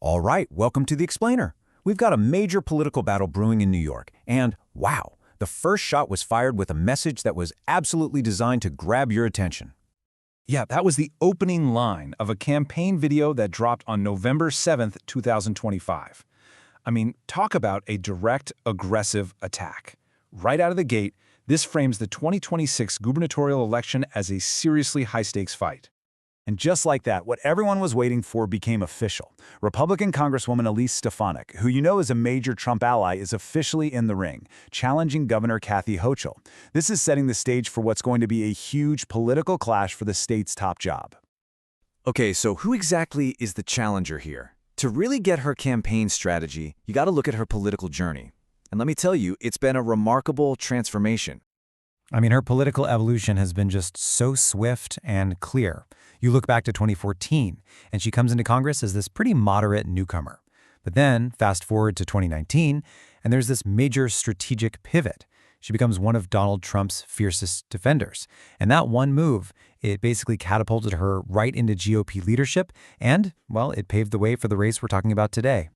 All right, welcome to The Explainer. We've got a major political battle brewing in New York, and wow, the first shot was fired with a message that was absolutely designed to grab your attention. Yeah, that was the opening line of a campaign video that dropped on November 7th, 2025. I mean, talk about a direct, aggressive attack. Right out of the gate, this frames the 2026 gubernatorial election as a seriously high-stakes fight. And just like that, what everyone was waiting for became official. Republican Congresswoman Elise Stefanik, who you know is a major Trump ally, is officially in the ring, challenging Governor Kathy Hochul. This is setting the stage for what's going to be a huge political clash for the state's top job. Okay, so who exactly is the challenger here? To really get her campaign strategy, you got to look at her political journey. And let me tell you, it's been a remarkable transformation. I mean, her political evolution has been just so swift and clear. You look back to 2014, and she comes into Congress as this pretty moderate newcomer. But then, fast forward to 2019, and there's this major strategic pivot. She becomes one of Donald Trump's fiercest defenders. And that one move, it basically catapulted her right into GOP leadership, and, well, it paved the way for the race we're talking about today.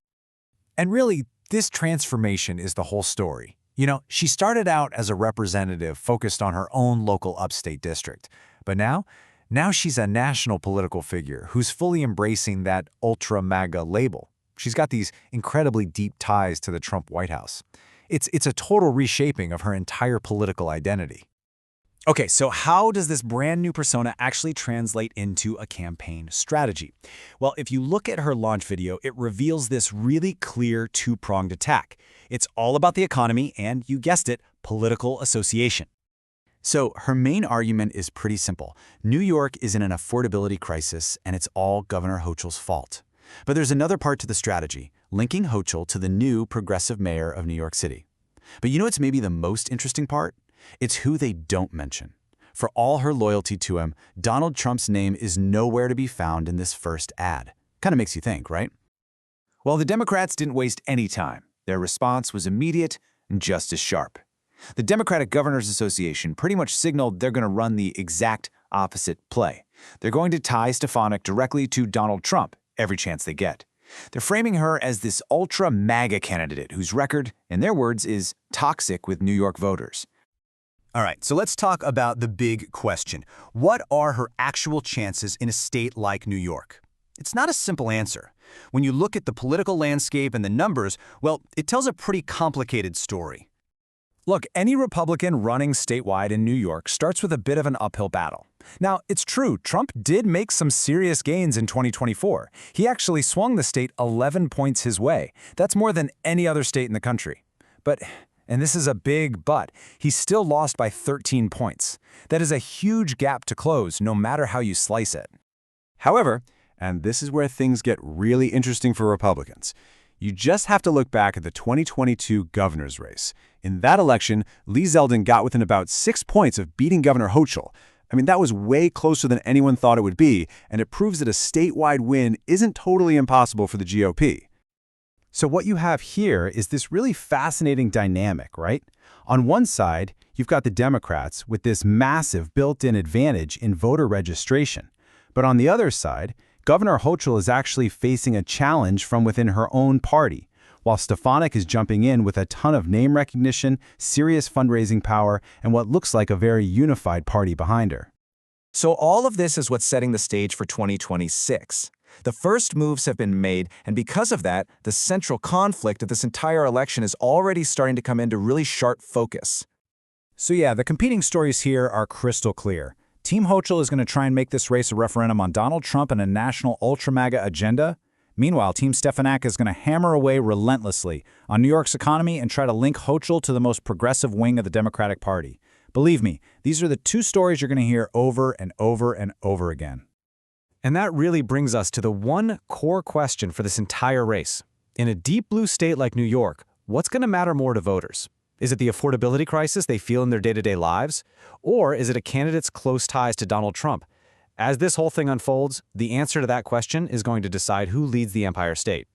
And really, this transformation is the whole story. You know, she started out as a representative focused on her own local upstate district. But now she's a national political figure who's fully embracing that ultra-maga label. She's got these incredibly deep ties to the Trump White House. It's a total reshaping of her entire political identity. Okay, so how does this brand new persona actually translate into a campaign strategy? Well, if you look at her launch video, it reveals this really clear two-pronged attack. It's all about the economy and, you guessed it, political association. So her main argument is pretty simple. New York is in an affordability crisis, and it's all Governor Hochul's fault. But there's another part to the strategy, linking Hochul to the new progressive mayor of New York City. But you know what's maybe the most interesting part? It's who they don't mention. For all her loyalty to him, Donald Trump's name is nowhere to be found in this first ad. Kind of makes you think, right? Well, the Democrats didn't waste any time. Their response was immediate and just as sharp. The Democratic Governors Association pretty much signaled they're going to run the exact opposite play. They're going to tie Stefanik directly to Donald Trump every chance they get. They're framing her as this ultra-maga candidate whose record, in their words, is toxic with New York voters. All right, so let's talk about the big question. What are her actual chances in a state like New York? It's not a simple answer. When you look at the political landscape and the numbers, well, it tells a pretty complicated story. Look, any Republican running statewide in New York starts with a bit of an uphill battle. Now, it's true, Trump did make some serious gains in 2024. He actually swung the state 11 points his way. That's more than any other state in the country. But, and this is a big but, he still lost by 13 points. That is a huge gap to close, no matter how you slice it. However, and this is where things get really interesting for Republicans, you just have to look back at the 2022 governor's race. In that election, Lee Zeldin got within about 6 points of beating Governor Hochul. I mean, that was way closer than anyone thought it would be, and it proves that a statewide win isn't totally impossible for the GOP. So what you have here is this really fascinating dynamic, right? On one side, you've got the Democrats with this massive built-in advantage in voter registration. But on the other side, Governor Hochul is actually facing a challenge from within her own party, while Stefanik is jumping in with a ton of name recognition, serious fundraising power, and what looks like a very unified party behind her. So all of this is what's setting the stage for 2026. The first moves have been made, and because of that, the central conflict of this entire election is already starting to come into really sharp focus. So yeah, the competing stories here are crystal clear. Team Hochul is going to try and make this race a referendum on Donald Trump and a national ultra-maga agenda. Meanwhile, Team Stefanik is going to hammer away relentlessly on New York's economy and try to link Hochul to the most progressive wing of the Democratic Party. Believe me, these are the two stories you're going to hear over and over and over again. And that really brings us to the one core question for this entire race. In a deep blue state like New York, what's going to matter more to voters? Is it the affordability crisis they feel in their day-to-day lives? Or is it a candidate's close ties to Donald Trump? As this whole thing unfolds, the answer to that question is going to decide who leads the Empire State.